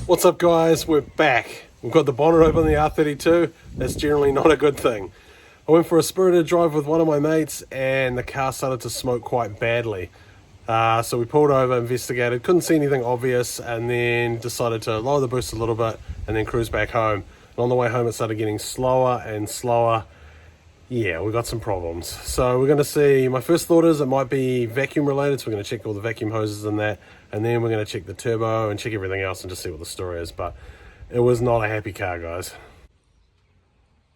What's up guys, we're back. We've got the bonnet open on the R32. That's generally not a good thing. I went for a spirited drive with one of my mates and the car started to smoke quite badly. So we pulled over, investigated, couldn't see anything obvious, and then decided to lower the boost a little bit and then cruise back home. And on the way home it started getting slower and slower. Yeah, we got some problems. So we're going to see, my first thought is it might be vacuum related, so we're going to check all the vacuum hoses and that, and then we're going to check the turbo and check everything else and just see what the story is. But it was not a happy car, guys.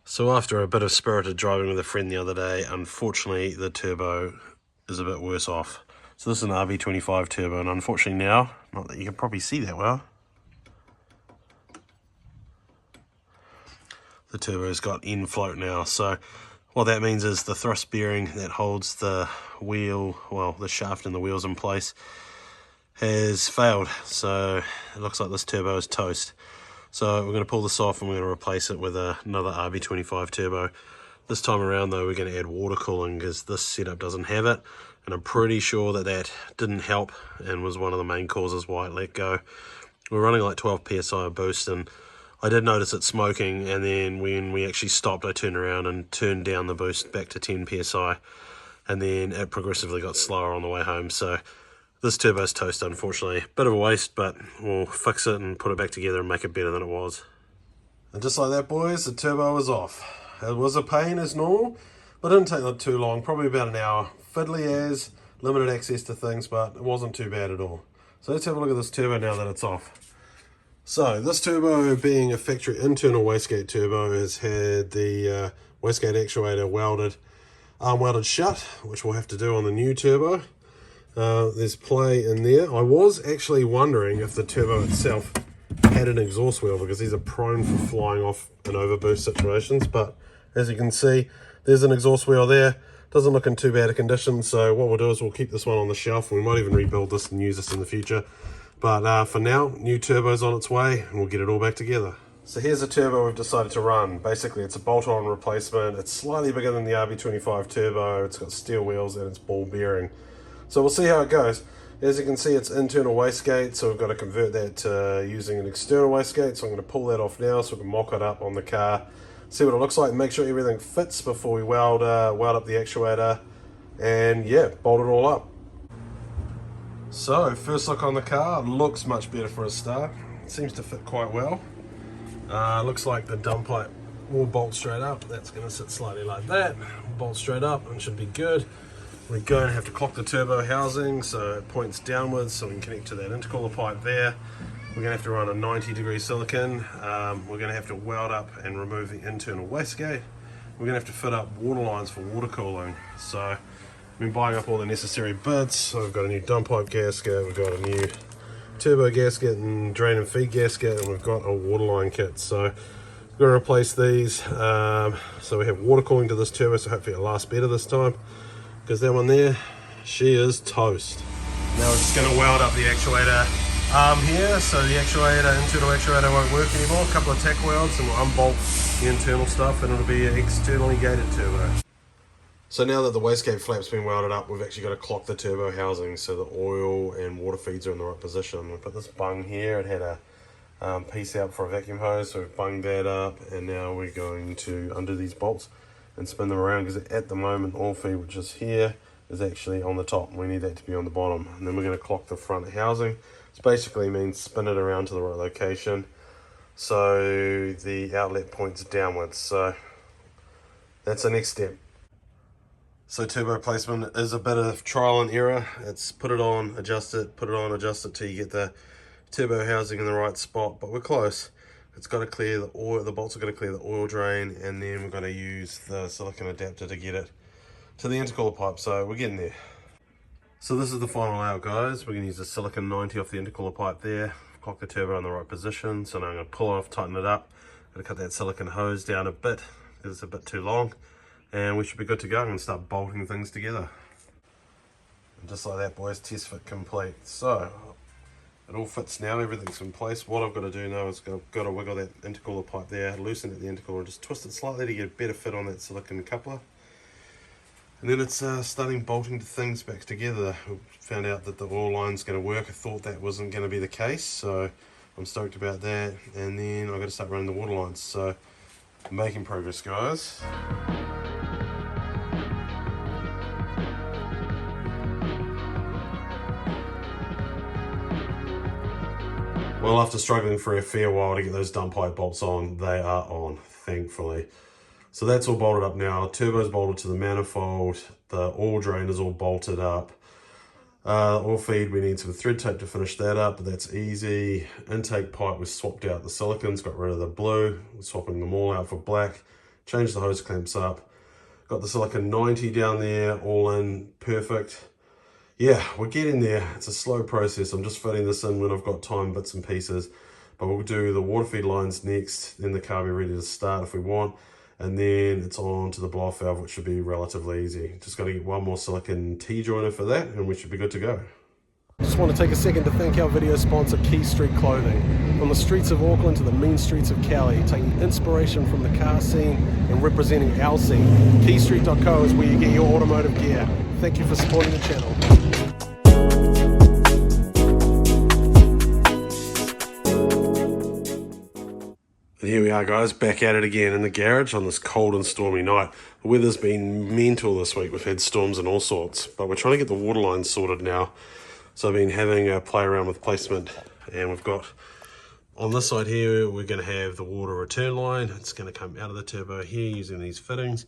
So after a bit of spirited driving with a friend the other day, unfortunately the turbo is a bit worse off. So this is an RB25 turbo, and unfortunately now, not that you can probably see that well, the turbo's got end float now. So what that means is the thrust bearing that holds the wheel, well, the shaft and the wheels in place, has failed. So it looks like this turbo is toast. So we're going to pull this off and we're going to replace it with another RB25 turbo. This time around though, we're going to add water cooling because this setup doesn't have it. And I'm pretty sure that that didn't help and was one of the main causes why it let go. We're running like 12 psi of boost, and I did notice it smoking, and then when we actually stopped I turned around and turned down the boost back to 10 psi, and then it progressively got slower on the way home. So this turbo's toast, unfortunately. Bit of a waste, but we'll fix it and put it back together and make it better than it was. And just like that boys, the turbo was off. It was a pain as normal, but it didn't take too long, probably about an hour. Fiddly as, limited access to things, but it wasn't too bad at all. So let's have a look at this turbo now that it's off. So this turbo, being a factory internal wastegate turbo, has had the wastegate actuator welded, arm welded shut, which we'll have to do on the new turbo. There's play in there. I was actually wondering if the turbo itself had an exhaust wheel, because these are prone for flying off in overboost situations, but as you can see, there's an exhaust wheel there. Doesn't look in too bad a condition, so what we'll do is we'll keep this one on the shelf. We might even rebuild this and use this in the future. But for now, new turbo's on its way and we'll get it all back together. So here's a turbo we've decided to run. Basically it's a bolt-on replacement. It's slightly bigger than the RB25 turbo. It's got steel wheels and it's ball bearing. So we'll see how it goes. As you can see, it's internal wastegate, so we've got to convert that to using an external wastegate. So I'm going to pull that off now so we can mock it up on the car, see what it looks like, make sure everything fits before we weld up the actuator, and yeah, bolt it all up. So first look on the car, looks much better for a start. It seems to fit quite well. Looks like the dump pipe will bolt straight up. That's going to sit slightly like that, bolt straight up and should be good. We're going to have to clock the turbo housing so it points downwards so we can connect to that intercooler pipe there. We're going to have to run a 90-degree silicon. We're going to have to weld up and remove the internal wastegate. We're going to have to fit up water lines for water cooling. So I've been buying up all the necessary bits. So we've got a new dump pipe gasket, we've got a new turbo gasket and drain and feed gasket, and we've got a water line kit. So we're going to replace these. So we have water cooling to this turbo, so hopefully it'll last better this time, because that one there, she is toast. Now we're just going to weld up the actuator arm here, so the internal actuator won't work anymore. A couple of tack welds and we'll unbolt the internal stuff and it'll be an externally gated turbo. So now that the wastegate flap's been welded up, we've actually got to clock the turbo housing so the oil and water feeds are in the right position. We put this bung here, it had a piece out for a vacuum hose, so we've bunged that up, and now we're going to undo these bolts and spin them around, because at the moment oil feed, which is here, is actually on the top and we need that to be on the bottom. And then we're going to clock the front housing. This basically means spin it around to the right location so the outlet points downwards. So that's the next step. So turbo placement is a bit of trial and error. It's put it on, adjust it, put it on, adjust it till you get the turbo housing in the right spot, but we're close. It's got to clear the oil, the bolts are going to clear the oil drain, and then we're going to use the silicon adapter to get it to the intercooler pipe, so we're getting there. So this is the final layout, guys. We're going to use the silicon 90 off the intercooler pipe there, clock the turbo in the right position. So now I'm going to pull it off, tighten it up. I'm going to cut that silicon hose down a bit because it's a bit too long, and we should be good to go. I'm going to start bolting things together. And just like that, boys, test fit complete. So it all fits now, everything's in place. What I've got to do now is I've got to wiggle that intercooler pipe there, loosen it at the intercooler, and just twist it slightly to get a better fit on that silicon coupler. And then it's starting bolting the things back together. We found out that the oil line's going to work. I thought that wasn't going to be the case, so I'm stoked about that. And then I've got to start running the water lines. So making progress, guys. Well, after struggling for a fair while to get those dump pipe bolts on, they are on, thankfully. So that's all bolted up now. Turbo's bolted to the manifold. The oil drain is all bolted up. Oil feed, we need some thread tape to finish that up, but that's easy. Intake pipe, we swapped out the silicons, got rid of the blue. We're swapping them all out for black. Changed the hose clamps up. Got the silicon 90 down there, all in, perfect. Yeah, we're getting there. It's a slow process. I'm just fitting this in when I've got time, bits and pieces. But we'll do the water feed lines next, then the car will be ready to start if we want. And then it's on to the blow-off valve, which should be relatively easy. Just got to get one more silicon T-joiner for that, and we should be good to go. Just want to take a second to thank our video sponsor, Key Street Clothing. From the streets of Auckland to the mean streets of Cali, taking inspiration from the car scene and representing our scene. Keystreet.co is where you get your automotive gear. Thank you for supporting the channel. And here we are, guys, back at it again in the garage on this cold and stormy night. The weather's been mental this week. We've had storms and all sorts, but we're trying to get the water lines sorted now. So I've been having a play around with placement, and we've got on this side here, we're going to have the water return line. It's going to come out of the turbo here using these fittings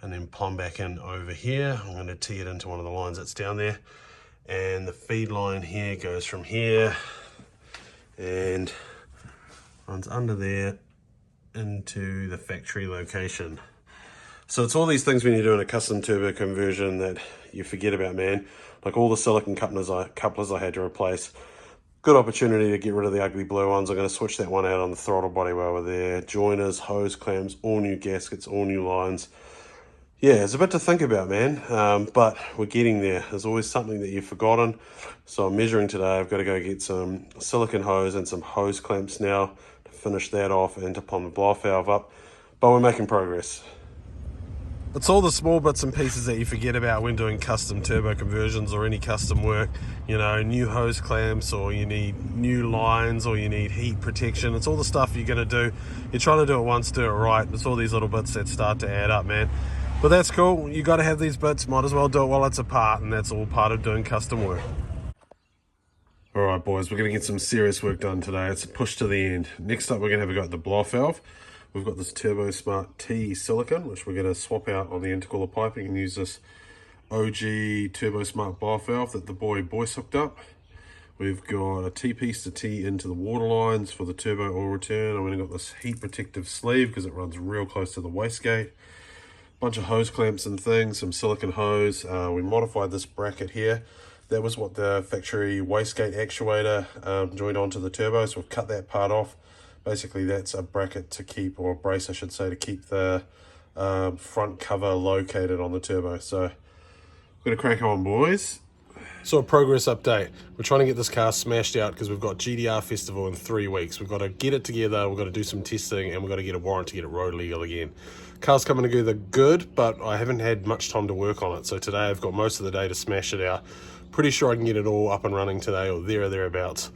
and then plumb back in over here. I'm going to tee it into one of the lines that's down there. And the feed line here goes from here and runs under there into the factory location. So it's all these things when you're doing a custom turbo conversion that you forget about, man. Like all the silicon couplers I had to replace. Good opportunity to get rid of the ugly blue ones. I'm going to switch that one out on the throttle body while we're there. Joiners, hose clamps, all new gaskets, all new lines. Yeah, it's a bit to think about, man, but we're getting there. There's always something that you've forgotten. So I'm measuring today. I've got to go get some silicon hose and some hose clamps now to finish that off and to plumb the blow-off valve up. But we're making progress. It's all the small bits and pieces that you forget about when doing custom turbo conversions or any custom work. You know, new hose clamps, or you need new lines, or you need heat protection. It's all the stuff you're going to do. You're trying to do it once, do it right. It's all these little bits that start to add up, man. But that's cool. You got to have these bits. Might as well do it while it's apart, and that's all part of doing custom work. All right, boys, we're going to get some serious work done today. It's a push to the end. Next up, we're going to have a go at the blow-off valve. We've got this Turbo Smart T silicon, which we're going to swap out on the intercooler piping and use this OG Turbo Smart blow-off valve that the boy Boyce hooked up. We've got a T-piece to tee into the water lines for the turbo oil return. I've only got this heat protective sleeve because it runs real close to the wastegate. Bunch of hose clamps and things, some silicon hose. We modified this bracket here. That was what the factory wastegate actuator joined onto the turbo, so we've cut that part off. Basically, that's a bracket to keep, or a brace, I should say, to keep the front cover located on the turbo. So, we're going to crack on, boys. So, a progress update. We're trying to get this car smashed out because we've got GTR Festival in 3 weeks. We've got to get it together, we've got to do some testing, and we've got to get a warrant to get it road legal again. Car's coming together good, but I haven't had much time to work on it. So, today I've got most of the day to smash it out. Pretty sure I can get it all up and running today, or there or thereabouts.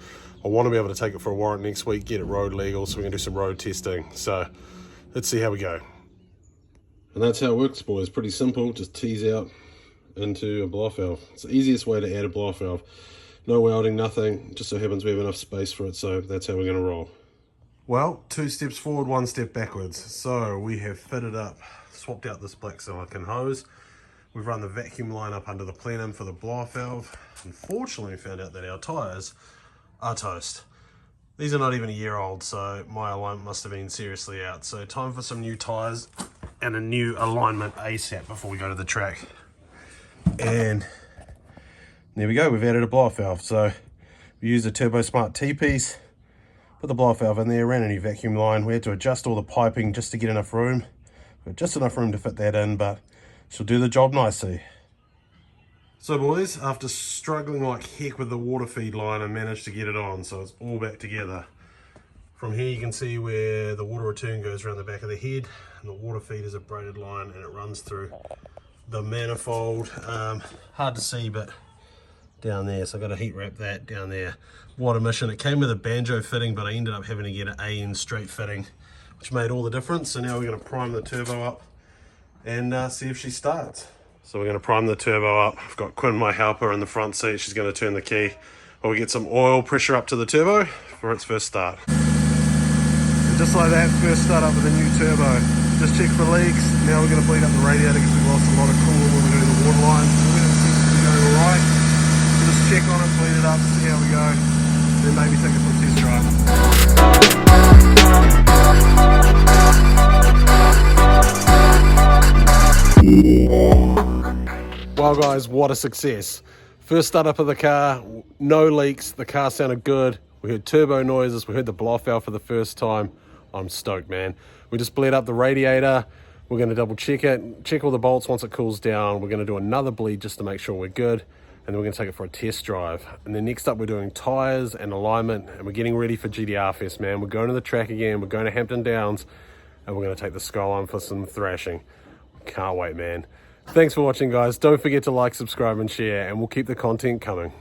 I want to be able to take it for a warrant next week, get it road legal, so we can do some road testing. So let's see how we go. And that's how it works, boys. Pretty simple. Just tease out into a blow-off valve. It's the easiest way to add a blow-off valve. No welding, nothing. Just so happens we have enough space for it, so that's how we're going to roll. Well, 2 steps forward, 1 step backwards. So we have fitted up, swapped out this black silicon hose. We've run the vacuum line up under the plenum for the blow-off valve. Unfortunately, we found out that our tyres are toast. These are not even a year old, so my alignment must have been seriously out. So time for some new tyres and a new alignment ASAP before we go to the track. And there we go, we've added a blow-off valve. So we used a Turbo Smart T-piece, put the blow-off valve in there, ran a new vacuum line. We had to adjust all the piping just to get enough room. We've got just enough room to fit that in, but she'll do the job nicely. So boys, after struggling like heck with the water feed line, I managed to get it on, so it's all back together. From here you can see where the water return goes around the back of the head, and the water feed is a braided line and it runs through the manifold. Hard to see, but down there. So I got to heat wrap that down there. Water mission. It came with a banjo fitting, but I ended up having to get an AN straight fitting, which made all the difference. So now we're going to prime the turbo up and see if she starts. So we're going to prime the turbo up. I've got Quinn, my helper, in the front seat. She's going to turn the key. We'll get some oil pressure up to the turbo for its first start. And just like that, first start up with a new turbo. Just check for leaks. Now we're going to bleed up the radiator because we lost a lot of coolant when we were doing the water line. So we're going to see if it's going all right. So just check on it, bleed it up, see how we go. Then maybe take it for a test drive. Well guys, what a success. First start up of the car, no leaks, the car sounded good. We heard turbo noises, we heard the blow valve for the first time. I'm stoked, man. We just bled up the radiator. We're gonna double check it, check all the bolts once it cools down. We're gonna do another bleed just to make sure we're good. And then we're gonna take it for a test drive. And then next up we're doing tires and alignment, and we're getting ready for GTR Fest, man. We're going to the track again, we're going to Hampton Downs, and we're gonna take the Skyline for some thrashing. Can't wait, man. Thanks for watching, guys. Don't forget to like, subscribe, and share, and we'll keep the content coming.